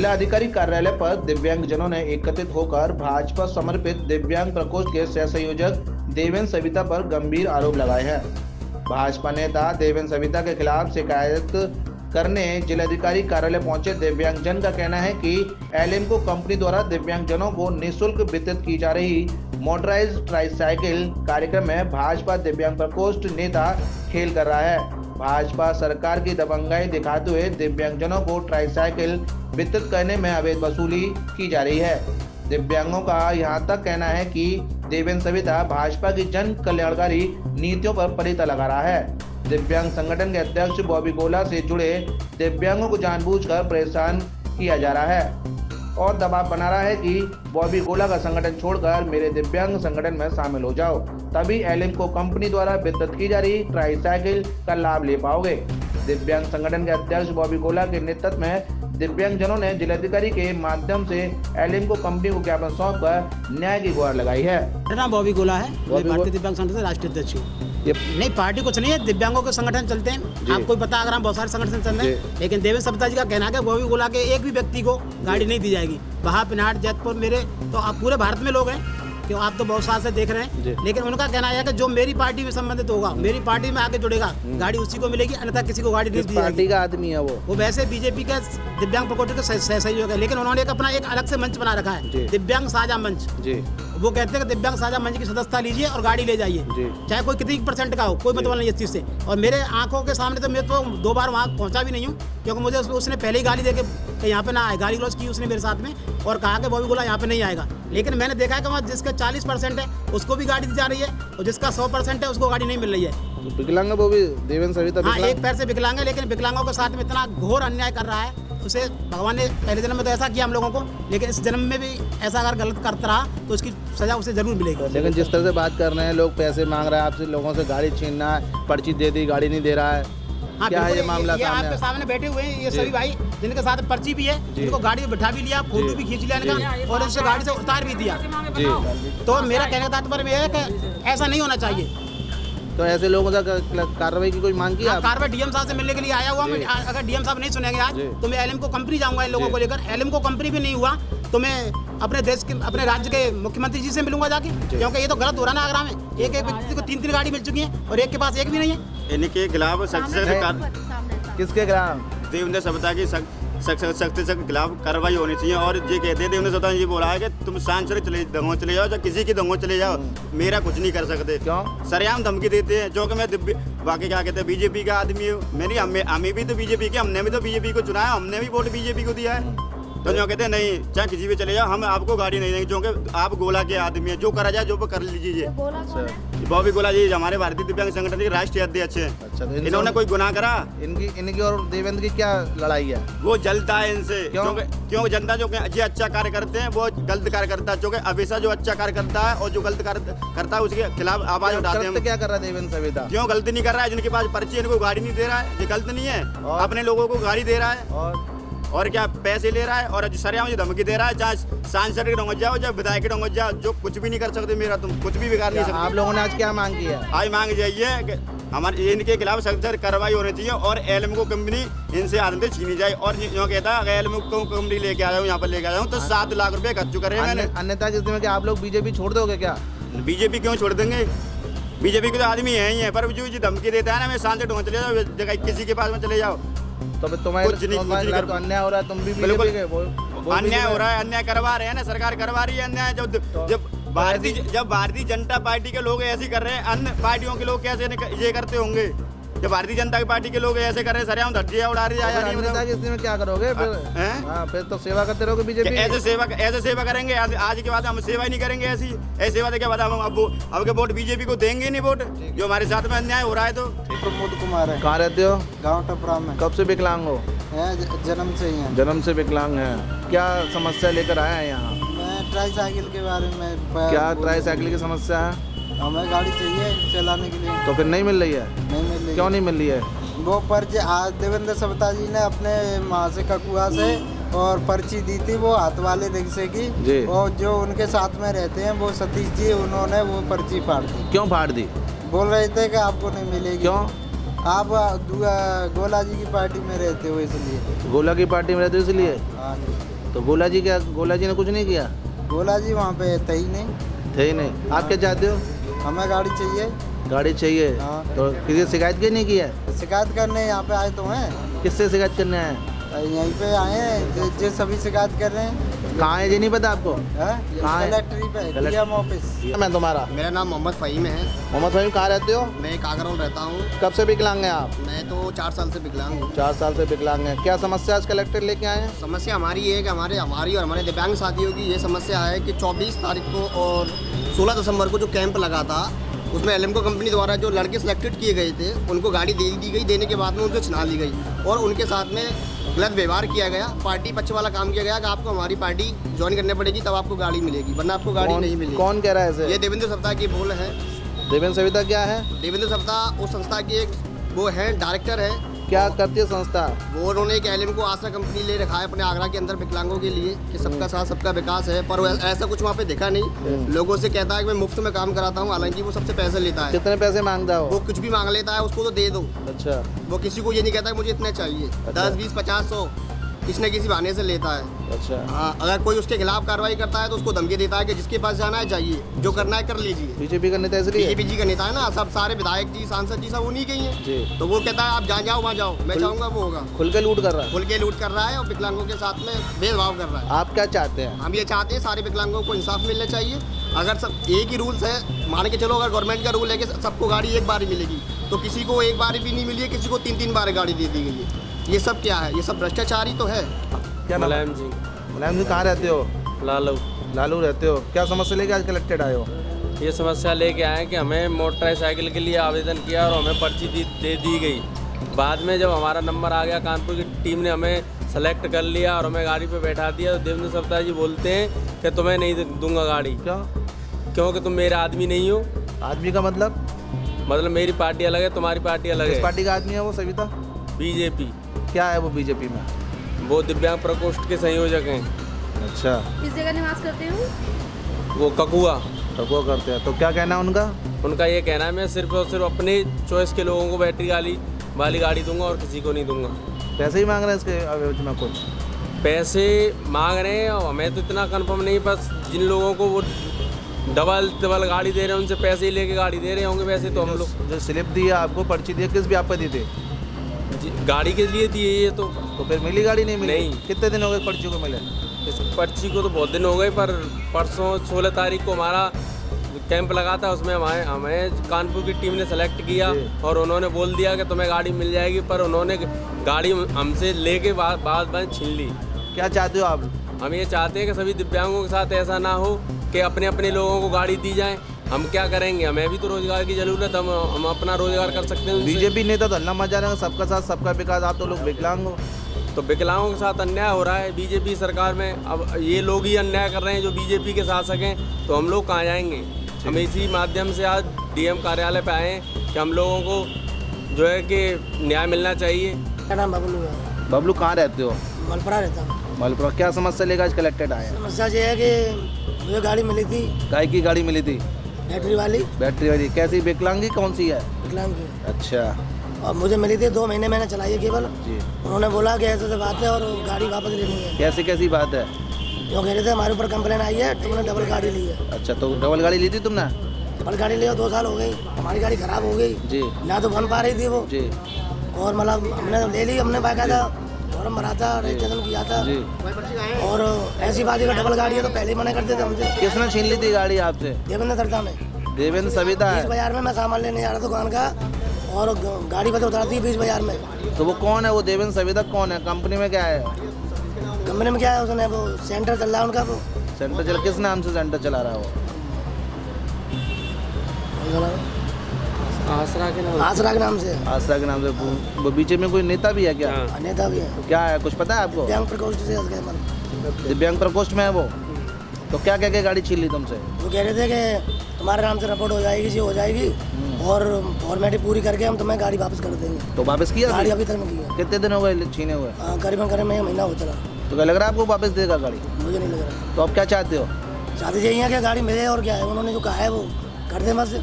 जिला अधिकारी कार्यालय पर दिव्यांगजनों ने एकत्रित होकर भाजपा समर्पित दिव्यांग प्रकोष्ठ के सह संयोजक देवेंद्र सविता पर गंभीर आरोप लगाए हैं। भाजपा नेता देवेंद्र सविता के खिलाफ शिकायत करने जिलाधिकारी कार्यालय पहुंचे दिव्यांगजन का कहना है कि एलेमको कंपनी द्वारा दिव्यांगजनों को निःशुल्क वितरित की जा रही मोटराइज्ड ट्राईसाइकिल कार्यक्रम में भाजपा दिव्यांग प्रकोष्ठ नेता खेल कर रहा है। भाजपा सरकार की दबंगाई दिखाते हुए दिव्यांगजनों को ट्राईसाइकिल वितरित करने में अवैध वसूली की जा रही है। दिव्यांगों का यहां तक कहना है कि देवेंद्र सविता भाजपा की जन कल्याणकारी नीतियों पर परिता लगा रहा है। दिव्यांग संगठन के अध्यक्ष बॉबी गोला से जुड़े दिव्यांगों को जानबूझकर परेशान किया जा रहा है और दबाव बना रहा है कि बॉबी गोला का संगठन छोड़कर मेरे दिव्यांग संगठन में शामिल हो जाओ, तभी एलेमको कंपनी द्वारा वितरित की जा रही ट्राईसाइकिल का लाभ ले पाओगे। दिव्यांग संगठन के अध्यक्ष बॉबी गोला के नेतृत्व में दिव्यांगजनों ने जिलाधिकारी के माध्यम से एलेमको कंपनी को ज्ञापन सौंपकर न्याय की गुहार लगाई है। मेरा नाम बॉबी गोला है, मैं भारतीय दिव्यांग संगठन से राष्ट्रीय अध्यक्ष हूँ। नहीं, पार्टी कुछ नहीं है, दिव्यांगों के संगठन चलते हैं। आपको पता अगर हम बहुत सारे संगठन चल रहे हैं, लेकिन देवेंद्र सविता जी का कहना है कि बॉबी गोला के एक भी व्यक्ति को गाड़ी नहीं दी जाएगी। वहाँ पिनाट जैतपुर मेरे तो आप पूरे भारत में लोग हैं, क्यों आप तो बहुत साल से देख रहे हैं, लेकिन उनका कहना है कि जो मेरी पार्टी में संबंधित होगा, मेरी पार्टी में आगे जुड़ेगा, गाड़ी उसी को मिलेगी, अन्यथा किसी को गाड़ी नहीं दी जाएगी। पार्टी का आदमी है वो वैसे बीजेपी का दिव्यांग प्रकोष्ठ का सहयोग है, लेकिन उन्होंने एक अपना एक अलग से मंच बना रखा है, दिव्यांग साझा मंच। वो कहते हैं कि दिव्यांग साझा मंच की सदस्यता लीजिए और गाड़ी ले जाइए, चाहे कोई कितनी % का हो, कोई मतलब नहीं इस चीज़ से। और मेरे आंखों के सामने तो मैं तो 2 बार वहाँ पहुँचा भी नहीं हूँ, क्योंकि मुझे उसने पहले ही गाली दे के यहाँ पे ना आए, गाली गलौज की उसने मेरे साथ में और कहा कि बॉबी गोला यहाँ पे नहीं आएगा। लेकिन मैंने देखा है कि वहाँ जिसका 40% है उसको भी गाड़ी दी जा रही है और जिसका 100% है उसको गाड़ी नहीं मिल रही है। विकलांग वो भी देवेंद्र सविता हाँ, एक पैर से विकलांग है, लेकिन विकलांगों के साथ में इतना घोर अन्याय कर रहा है। उसे भगवान ने पहले जन्म में तो ऐसा किया हम लोगों को, लेकिन इस जन्म में भी ऐसा अगर गलत करता रहा तो उसकी सजा उसे जरूर मिलेगी। लेकिन जिस तरह से बात कर रहे हैं, लोग पैसे मांग रहे हैं आपसे, लोगों से गाड़ी छीनना है, पर्ची दे दी, गाड़ी नहीं दे रहा है। हाँ, क्या है ये मामला? ये आपके सामने बैठे हुए हैं ये सभी भाई, जिनके साथ पर्ची भी है, जिनको गाड़ी में बिठा भी लिया, फोटो भी खींच लिया इनका और इनसे गाड़ी से उतार भी दिया। तो मेरा कहने का तात्पर्य है कि ऐसा नहीं होना चाहिए। तो ऐसे लोगों से कार्रवाई की कोई मांग की? कार्रवाई डीएम साहब से मिलने के लिए आया हुआ मैं। अगर डीएम साहब नहीं सुनेंगे आज तो मैं एलेमको कंपनी जाऊंगा इन लोगों को लेकर। एलेमको कंपनी भी नहीं हुआ तो मैं अपने देश के अपने राज्य के मुख्यमंत्री जी से मिलूंगा जाके, क्योंकि ये तो गलत हो रहा है ना। आगरा में एक व्यक्ति को 3 गाड़ी मिल चुकी है और एक के पास एक भी नहीं है। इनके खिलाफ किसके खिलाफ? देवेंद्र सविता की सख्त से खिलाफ कार्रवाई होनी चाहिए। और ये कहते हैं देवेंद्र सविता ये बोल रहा है कि तुम सांसद दंगों चले जाओ, चाहे किसी की दंगों चले जाओ, मेरा कुछ नहीं कर सकते। क्यों? सरेआम धमकी देते हैं, जो कि मैं बाकी क्या कहते हैं बीजेपी का आदमी हूँ। हमें भी तो बीजेपी के, हमने भी तो बीजेपी को चुना है, हमने भी वोट बीजेपी को दिया है। तो जो कहते हैं नहीं, चाहे किसी भी चले जाओ, हम आपको गाड़ी नहीं देंगे, क्योंकि आप गोला के आदमी है, जो करा जाए जो कर लीजिए। बॉबी गोला जी हमारे भारतीय दिव्यांग संगठन के राष्ट्रीय अध्यक्ष हैं। अच्छा, तो इन्होंने कोई गुनाह करा? इनकी और देवेंद्र की क्या लड़ाई है? वो जलता है इनसे, क्योंकि जनता जो अच्छा कार्य करते हैं वो गलत कार्य करता है, क्योंकि हमेशा जो अच्छा कार्य करता है और जो गलत कार्य करता है उसके खिलाफ आवाज उठाते हैं। क्या कर रहा है देवेंद्र सविता? क्यों गलती नहीं कर रहा है? जिनके पास पर्ची इनको गाड़ी नहीं दे रहा है, ये गलत नहीं है। अपने लोगों को गाड़ी दे रहा है और क्या पैसे ले रहा है और सरेआम मुझे धमकी दे रहा है। चाहे सांसद के डोंगो जाओ, चाहे विधायक के डोंगो जाओ, जो कुछ भी नहीं कर सकते मेरा, तुम कुछ भी बिगाड़ नहीं सकते। आप लोगों ने आज क्या मांग की है? आज मांग जाइए कि हमारे इनके खिलाफ सख्त कार्रवाई होनी चाहिए और एलेमको कंपनी इनसे आदतें छीनी जाए। और जो कहता है एलेमको कंपनी लेके आ जाऊँ, यहाँ पर लेके आ जाऊँ, तो 7 लाख रुपए खर्च करें मैंने। अन्यथा किस में आप लोग बीजेपी छोड़ दोगे क्या? बीजेपी क्यों छोड़ देंगे? बीजेपी के तो आदमी है ही है, पर जो धमकी देता है ना, मैं सांसद डोंगो चले जाओ, किसी के पास में चले जाओ, तो तुम्हारे तो अन्याय हो रहा है। तुम भी बिल्कुल अन्याय हो रहा है, अन्याय करवा रहे हैं ना, सरकार करवा रही है अन्याय। जब भारतीय जनता पार्टी के लोग ऐसे कर रहे हैं, अन्य पार्टियों के लोग कैसे ये करते होंगे? जब भारतीय जनता पार्टी के लोग ऐसे कर रहे हैं, सरेआम धज्जियां उड़ा रही है, क्या करोगे फिर? तो सेवा करते रहोगे बीजेपी? ऐसे सेवा करेंगे? आज के बाद हम सेवा ही नहीं करेंगे। ऐसी सेवा के बाद हम अब वोट बीजेपी को देंगे नहीं वोट, जो हमारे साथ में अन्याय हो रहा है। तो प्रमोद कुमार है। कहाँ रहते हो? गाँव टपरा में। कब से विकलांग हो? जन्म से ही है। जन्म से विकलांग है। क्या समस्या लेकर आए हैं यहाँ? मैं ट्राईसाइकिल के बारे में। क्या ट्राईसाइकिल की समस्या है? हमें गाड़ी चाहिए चलाने के लिए। तो फिर नहीं मिल रही है? नहीं मिल रही। क्यों नहीं मिल रही है? वो पर्ची आज देवेंद्र सविता जी ने अपने माँ से ककुआ से और पर्ची दी थी, वो हाथ वाले रिक्शे की, और जो उनके साथ में रहते हैं वो सतीश जी, उन्होंने वो पर्ची फाड़ दी। क्यों फाड़ दी? बोल रहे थे कि आपको नहीं मिलेगी। क्यों? आप गोला जी की पार्टी में रहते हो इसलिए। गोला की पार्टी में रहते हो इसलिए? हाँ जी। तो गोला जी ने कुछ नहीं किया? गोला जी वहाँ पे थे ही नहीं। थे ही नहीं। आप क्या चाहते हो? हमें गाड़ी चाहिए। गाड़ी चाहिए? हाँ। तो किसी से शिकायत क्यों नहीं किया? शिकायत करने यहाँ पे आए तो हैं। किससे शिकायत करने आए हैं? यहीं पे आए हैं जो सभी शिकायत कर रहे हैं। कहाँ है ये नहीं पता आपको? कहाँ कलेक्ट्री पे डीएम ऑफिस। मैं तुम्हारा मेरा नाम मोहम्मद फ़हीम है। मोहम्मद फ़हीम, कहाँ रहते हो? मैं कागरोल रहता हूँ। कब से विकलांग हैं आप? मैं तो 4 साल से विकलांग हूँ। 4 साल से विकलांग हैं। क्या समस्या आज कलेक्टर लेके आए हैं? समस्या हमारी ये है कि हमारी और हमारे दिव्यांग साथियों की ये समस्या है कि 24 तारीख को और 16 दिसंबर को जो कैंप लगा था उसमें एलएमको कंपनी द्वारा जो लड़के सिलेक्टेड किए गए थे उनको गाड़ी दे दी गई। देने के बाद में उनसे छिना ली गई और उनके साथ में गलत व्यवहार किया गया। पार्टी पक्ष वाला काम किया गया कि आपको हमारी पार्टी ज्वाइन करनी पड़ेगी तब आपको गाड़ी मिलेगी, वरना आपको गाड़ी नहीं मिलेगी। कौन कह रहा है ऐसे? ये देवेंद्र सप्ताह की बोल है। देवेंद्र सविता क्या है? देवेंद्र सप्ताह उस संस्था की एक वो है, डायरेक्टर है। क्या करती है संस्था? वो उन्होंने एक एलएम को आसरा कंपनी ले रखा है अपने आगरा के अंदर विकलांगों के लिए कि सबका साथ सबका विकास है, पर ऐसा कुछ वहाँ पे देखा नहीं। लोगों से कहता है कि मैं मुफ्त में काम कराता हूँ, हालांकि वो सबसे पैसे लेता है। कितने पैसे मांगता है वो कुछ भी मांग लेता है, उसको तो दे दो। अच्छा। वो किसी को ये नहीं कहता कि मुझे इतने चाहिए। 10, 20, 50, 100 किसी न किसी बहाने से लेता है। अच्छा। हाँ, अगर कोई उसके खिलाफ कार्रवाई करता है तो उसको धमकी देता है कि जिसके पास जाना है जाइए, जो करना है कर लीजिए। बीजेपी का नेता इसलिए? बीजेपी जी का नेता है ना, सब सारे विधायक जी सांसद जी सब उन्हीं के ही हैं। जी। तो वो कहता है आप जहाँ जाओ वहाँ जाओ, मैं चाहूँगा वो होगा। खुल के लूट कर रहा है? खुल के लूट कर रहा है और विकलांगों के साथ में भेदभाव कर रहा है। आप क्या चाहते हैं? हम ये चाहते हैं सारे विकलांगों को इंसाफ मिलना चाहिए। अगर सब एक ही रूल्स है, मान के चलो अगर गवर्नमेंट का रूल है कि सबको गाड़ी एक बार ही मिलेगी, तो किसी को एक बार भी नहीं मिली है, किसी को 3-3 बार गाड़ी दे दी गई है। ये सब क्या है? ये सब भ्रष्टाचार ही तो है। क्या नाम? मुलायम जी। मुलायम जी, कहाँ रहते हो? लालू। लालू रहते हो। क्या समस्या लेके आज कलेक्टेड आए हो? ये समस्या लेके आए कि हमें मोटरसाइकिल के लिए आवेदन किया और हमें पर्ची दे दी गई। बाद में जब हमारा नंबर आ गया, कानपुर की टीम ने हमें सेलेक्ट कर लिया और हमें गाड़ी पे बैठा दिया, तो देवेंद्र सप्ताह जी बोलते हैं कि तुम्हें नहीं दूंगा गाड़ी। क्या? क्योंकि तुम मेरा आदमी नहीं हो। आदमी का मतलब? मतलब मेरी पार्टी अलग है, तुम्हारी पार्टी अलग किस है। पार्टी का आदमी है वो सविता? बीजेपी। क्या है वो बीजेपी में? वो दिव्यांग प्रकोष्ठ के संयोजक हैं। अच्छा। इस जगह निवास करते हो? वो ककुआ वो करते हैं। तो क्या कहना है उनका? उनका ये कहना है मैं सिर्फ और सिर्फ अपने चॉइस के लोगों को बैटरी वाली गाड़ी दूंगा और किसी को नहीं दूंगा। पैसे ही मांग रहे हैं इसके एवज में कुछ? पैसे मांग रहे हैं और हमें तो इतना कंफर्म नहीं, बस जिन लोगों को वो डबल गाड़ी दे रहे हैं उनसे पैसे ही लेके गाड़ी दे रहे होंगे। वैसे तो हम लोग जो स्लिप दी है आपको, पर्ची दी है, किस भी आप पे दी थी? गाड़ी के लिए दिए ये तो फिर मिली गाड़ी? नहीं मिली? नहीं। कितने दिन हो गए पर्ची को मिले? इस पर्ची को तो बहुत दिन हो गए, पर परसों 16 तारीख को हमारा कैंप लगा था, उसमें हमें कानपुर की टीम ने सेलेक्ट किया और उन्होंने बोल दिया कि तुम्हें गाड़ी मिल जाएगी, पर उन्होंने गाड़ी हमसे लेके बाद छीन ली। क्या चाहते हो आप? हम ये चाहते हैं कि सभी दिव्यांगों के साथ ऐसा ना हो कि अपने अपने लोगों को गाड़ी दी जाए। हम क्या करेंगे? हमें भी तो रोजगार की जरूरत है, हम अपना रोजगार कर सकते हैं। बीजेपी नेता तो हल्ला मचा रहे हैं सबका साथ सबका विकास, आप तो लोग विकलांग हो। तो विकलांगों के साथ अन्याय हो रहा है बीजेपी सरकार में। अब ये लोग ही अन्याय कर रहे हैं जो बीजेपी के साथ सकें, तो हम लोग कहाँ जाएंगे? हम इसी माध्यम से आज डीएम कार्यालय पे आए हैं कि हम लोगों को जो है कि न्याय मिलना चाहिए। मेरा नाम बबलू है। बबलू, कहाँ रहते हो? मलपुरा रहता हूँ। मलपुरा। क्या समस्या लेकर आज कलेक्टेड आए हैं? समस्या ये है कि मुझे गाड़ी मिली थी। गाय की गाड़ी मिली थी? बैटरी वाली। बैटरी वाली। कैसी विकलांगी कौन सी है? विकलांग की। अच्छा। और मुझे मिली थी 2 महीने मैंने चलाई है केवल। जी। उन्होंने बोला कि ऐसे बात है और गाड़ी वापस लेनी है। कैसी कैसी बात है? जो कह रहे थे हमारे ऊपर कंप्लेन आई है, तुमने डबल गाड़ी ली है। अच्छा, तो डबल गाड़ी ली थी तुमने? डबल गाड़ी लिया 2 साल हो गई, हमारी गाड़ी खराब हो गई जी। ना, तो बन पा रही थी वो जी। और मतलब हमने ले ली, हमने बाकायदा फॉर्म भरा था, रजिस्ट्रेशन किया था। जी। और ऐसी बात है कि डबल गाड़ी है तो पहले ही मना करते थे हमसे। किसने छीन ली थी गाड़ी आपसे? देवेंद्र सरदा ने। देवेंद्र सविता है? 20 बाजार में मैं सामान लेने जा रहा था दुकान का और गाड़ी पर उतरती है 20 बाजार में। तो वो कौन है? वो देवेंद्र सविता कौन है? कंपनी में क्या है? कंपनी में क्या है? उसने वो सेंटर चल रहा है उनका। वो सेंटर चला? किस नाम से सेंटर चला रहा है वो? आसरा के नाम। आसरा के नाम से। आसरा के नाम से। वो बीच में कोई नेता भी है क्या? हाँ। नेता भी है। तो क्या है, कुछ पता है आपको? दिव्यांग प्रकोष्ठ से दिव्यांग प्रकोष्ठ में है वो? तो क्या कह के गाड़ी छीन ली तुमसे? वो कह रहे थे कि तुम्हारे नाम से रिपोर्ट हो जाएगी, जी हो जाएगी और फॉर्मेलिटी पूरी करके हम तुम्हें गाड़ी वापस कर देंगे। तो वापस किया? गाड़ी अभी तक नहीं की है। कितने दिन हो गए छीने हुए? करीबन महीना हो चला। तो क्या लग रहा है आपको वापस देगा गाड़ी? मुझे नहीं लग रहा। तो आप क्या चाहते हो? चाहते यही है कि गाड़ी मिले और क्या है, उन्होंने जो कहा है वो कर दे बस।